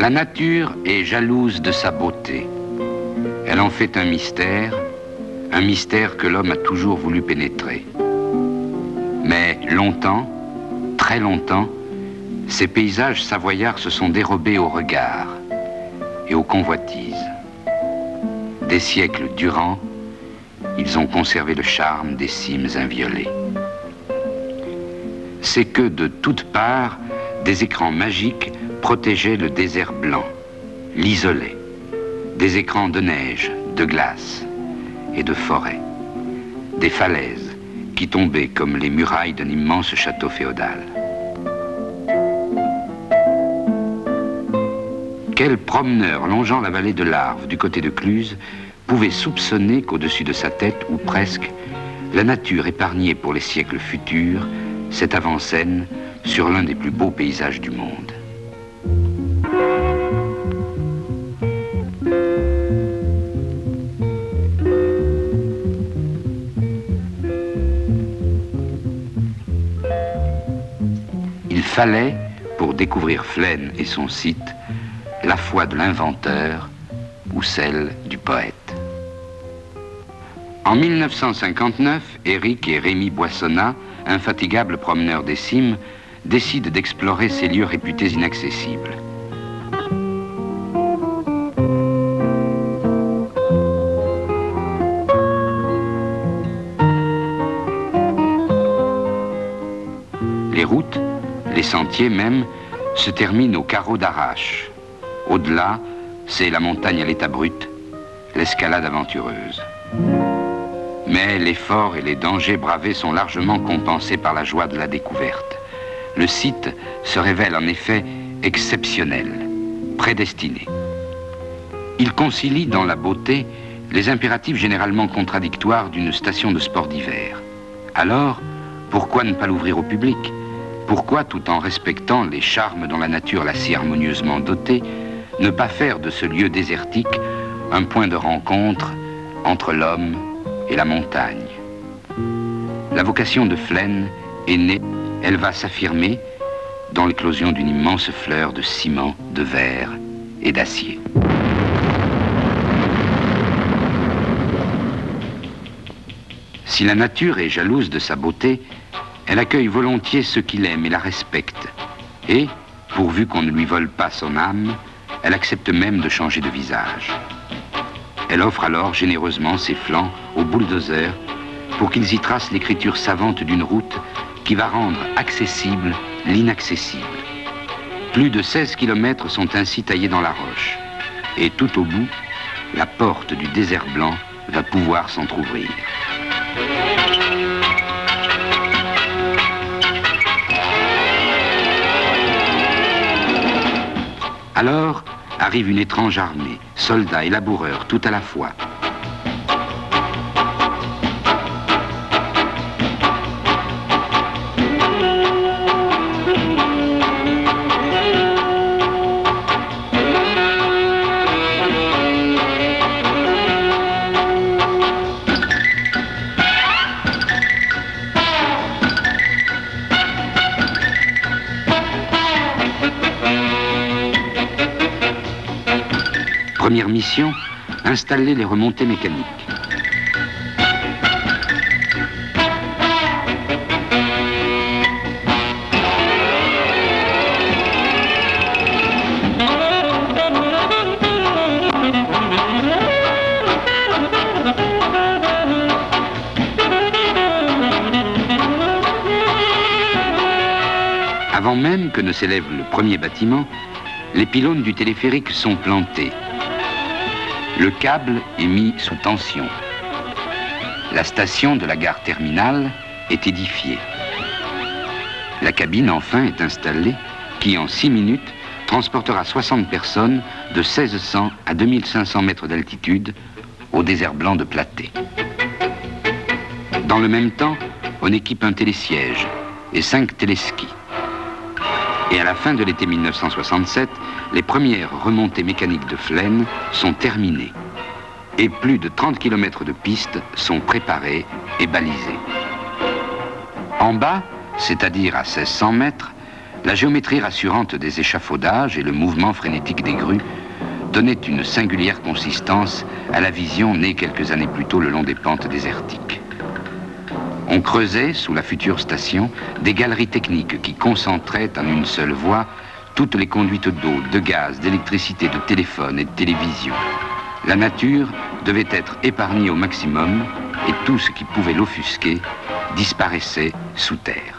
La nature est jalouse de sa beauté. Elle en fait un mystère que l'homme a toujours voulu pénétrer. Mais longtemps, très longtemps, ces paysages savoyards se sont dérobés aux regards et aux convoitises. Des siècles durant, ils ont conservé le charme des cimes inviolées. C'est que de toutes parts, des écrans magiques protégeaient le désert blanc, l'isolaient. Des écrans de neige, de glace et de forêt. Des falaises qui tombaient comme les murailles d'un immense château féodal. Quel promeneur longeant la vallée de l'Arve du côté de Cluse pouvait soupçonner qu'au-dessus de sa tête, ou presque, la nature épargnait pour les siècles futurs cette avant-scène sur l'un des plus beaux paysages du monde. Il fallait, pour découvrir Flaine et son site, la foi de l'inventeur ou celle du poète. En 1959, Éric et Rémy Boissonnat, infatigables promeneurs des cimes, décident d'explorer ces lieux réputés inaccessibles. Les routes, les sentiers même, se terminent au carreau d'Arrache. Au-delà, c'est la montagne à l'état brut, l'escalade aventureuse. Mais l'effort et les dangers bravés sont largement compensés par la joie de la découverte. Le site se révèle en effet exceptionnel, prédestiné. Il concilie dans la beauté les impératifs généralement contradictoires d'une station de sport d'hiver. Alors, pourquoi ne pas l'ouvrir au public ? Pourquoi, tout en respectant les charmes dont la nature l'a si harmonieusement doté, ne pas faire de ce lieu désertique un point de rencontre entre l'homme et la montagne? La vocation de Flaine est née, elle va s'affirmer dans l'éclosion d'une immense fleur de ciment, de verre et d'acier. Si la nature est jalouse de sa beauté, elle accueille volontiers ceux qui l'aiment et la respectent. Et, pourvu qu'on ne lui vole pas son âme, elle accepte même de changer de visage. Elle offre alors généreusement ses flancs aux bulldozers pour qu'ils y tracent l'écriture savante d'une route qui va rendre accessible l'inaccessible. Plus de 16 kilomètres sont ainsi taillés dans la roche. Et tout au bout, la porte du désert blanc va pouvoir s'entrouvrir. Alors arrive une étrange armée, soldats et laboureurs tout à la fois. Première mission, installer les remontées mécaniques. Avant même que ne s'élève le premier bâtiment, les pylônes du téléphérique sont plantés. Le câble est mis sous tension. La station de la gare terminale est édifiée. La cabine, enfin, est installée, qui, en 6 minutes, transportera 60 personnes de 1600 à 2500 mètres d'altitude au désert blanc de Platée. Dans le même temps, on équipe un télésiège et 5 téléskis. Et à la fin de l'été 1967, les premières remontées mécaniques de Flaine sont terminées. Et plus de 30 km de pistes sont préparées et balisées. En bas, c'est-à-dire à 1600 mètres, La géométrie rassurante des échafaudages et le mouvement frénétique des grues donnaient une singulière consistance à la vision née quelques années plus tôt le long des pentes désertiques. On creusait, sous la future station, des galeries techniques qui concentraient en une seule voie toutes les conduites d'eau, de gaz, d'électricité, de téléphone et de télévision. La nature devait être épargnée au maximum et tout ce qui pouvait l'offusquer disparaissait sous terre.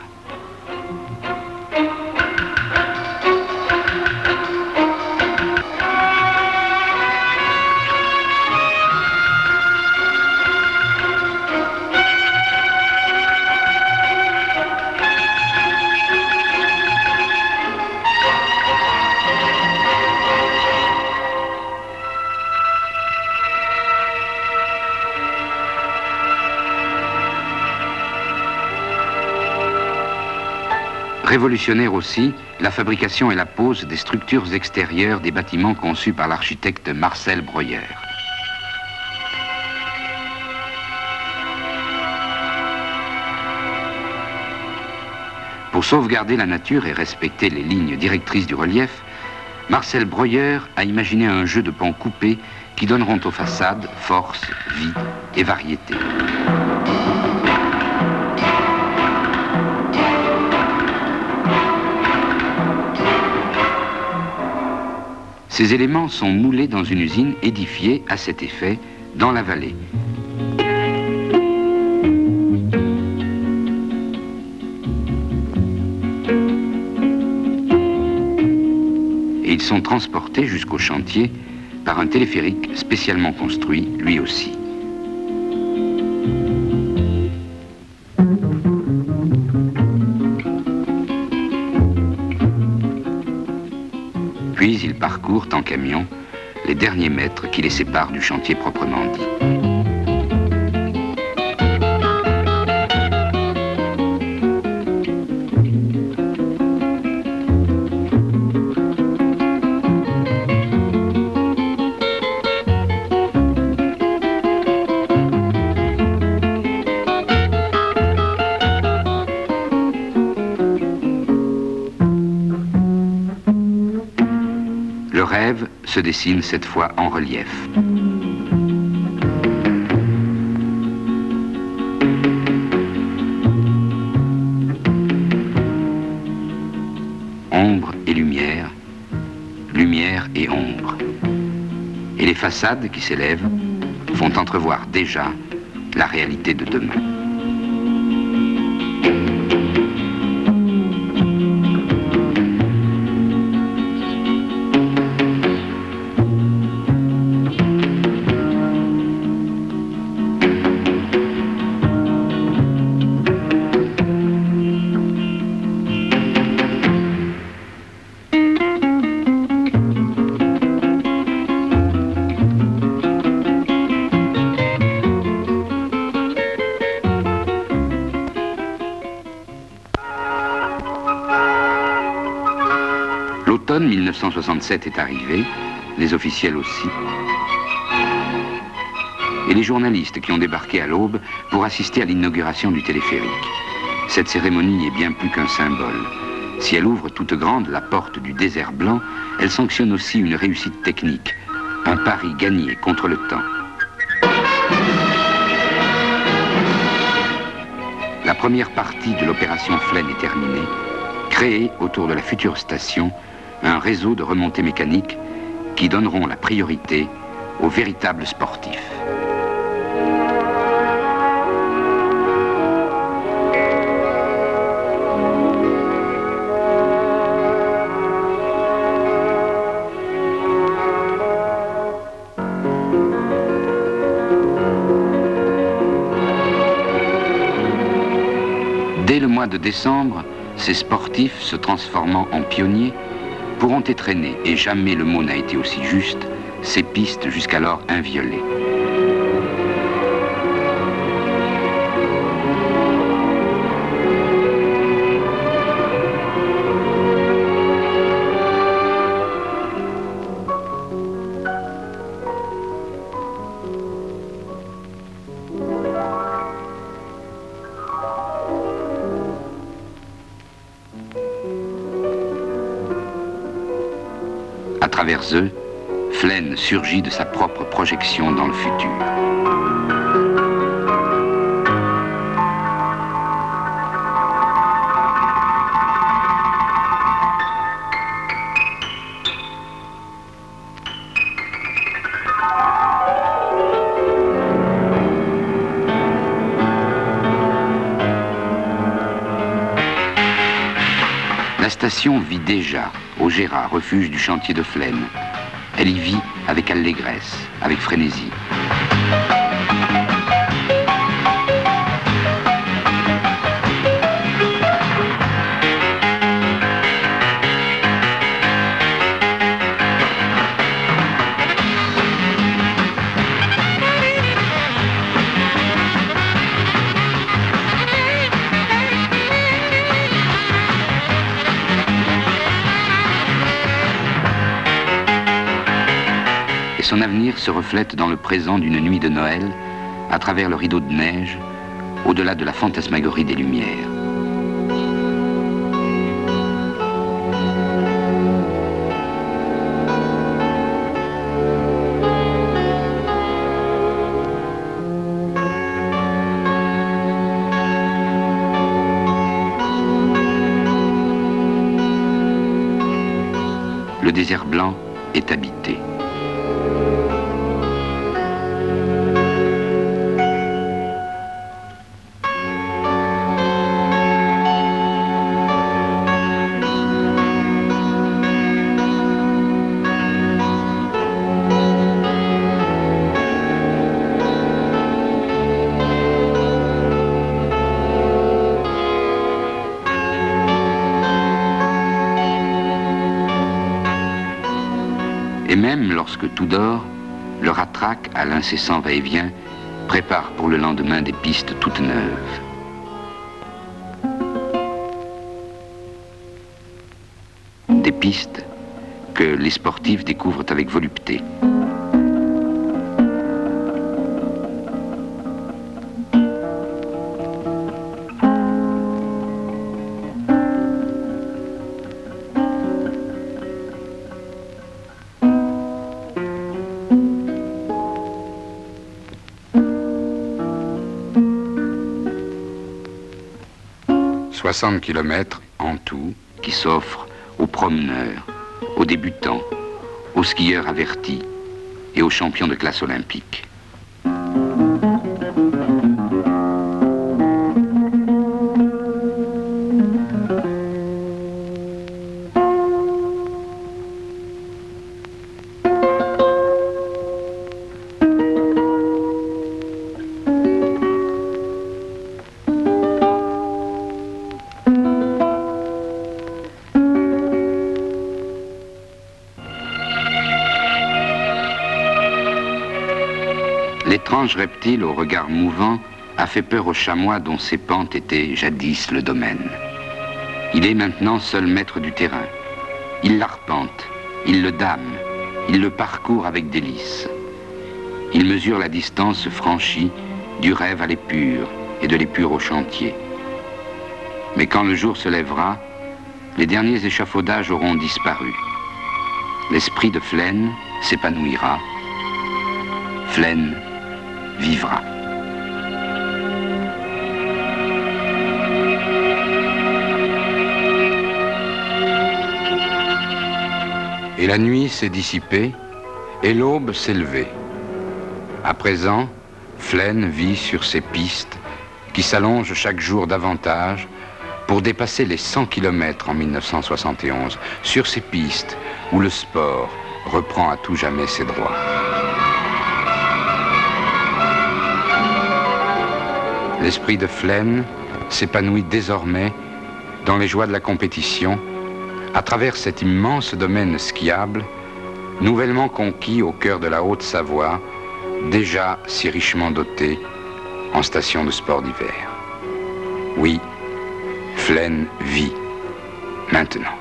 Révolutionnaire aussi, la fabrication et la pose des structures extérieures des bâtiments conçus par l'architecte Marcel Breuer. Pour sauvegarder la nature et respecter les lignes directrices du relief, Marcel Breuer a imaginé un jeu de pans coupés qui donneront aux façades force, vie et variété. Ces éléments sont moulés dans une usine édifiée à cet effet dans la vallée. Et ils sont transportés jusqu'au chantier par un téléphérique spécialement construit, lui aussi. Puis ils parcourent en camion les derniers mètres qui les séparent du chantier proprement dit. Le rêve se dessine cette fois en relief. Ombre et lumière, lumière et ombre. Et les façades qui s'élèvent font entrevoir déjà la réalité de demain. L'automne 1967 est arrivé, les officiels aussi, et les journalistes qui ont débarqué à l'aube pour assister à l'inauguration du téléphérique. Cette cérémonie est bien plus qu'un symbole. Si elle ouvre toute grande la porte du désert blanc, elle sanctionne aussi une réussite technique, un pari gagné contre le temps. La première partie de l'opération Flaine est terminée, créée autour de la future station un réseau de remontées mécaniques qui donneront la priorité aux véritables sportifs. Dès le mois de décembre, ces sportifs se transformant en pionniers pourront étrenner, et jamais le mot n'a été aussi juste, ces pistes jusqu'alors inviolées. À travers eux, Flaine surgit de sa propre projection dans le futur. La station vit déjà au Gérard, refuge du chantier de Flaine. Elle y vit avec allégresse, avec frénésie. Son avenir se reflète dans le présent d'une nuit de Noël, à travers le rideau de neige, au-delà de la fantasmagorie des lumières. Le désert blanc est habité. Et même lorsque tout dort, le ratraque, à l'incessant va-et-vient, prépare pour le lendemain des pistes toutes neuves. Des pistes que les sportifs découvrent avec volupté. « 60 kilomètres en tout qui s'offrent aux promeneurs, aux débutants, aux skieurs avertis et aux champions de classe olympique. » L'étrange reptile au regard mouvant a fait peur au chamois dont ses pentes étaient jadis le domaine. Il est maintenant seul maître du terrain. Il l'arpente, il le dame, il le parcourt avec délice. Il mesure la distance franchie du rêve à l'épure et de l'épure au chantier. Mais quand le jour se lèvera, les derniers échafaudages auront disparu. L'esprit de Flaine s'épanouira. Flaine vivra. Et la nuit s'est dissipée et l'aube s'est levée. À présent, Flaine vit sur ces pistes qui s'allongent chaque jour davantage pour dépasser les 100 km en 1971, sur ces pistes où le sport reprend à tout jamais ses droits. L'esprit de Flaine s'épanouit désormais dans les joies de la compétition à travers cet immense domaine skiable, nouvellement conquis au cœur de la Haute-Savoie, déjà si richement doté en station de sport d'hiver. Oui, Flaine vit maintenant.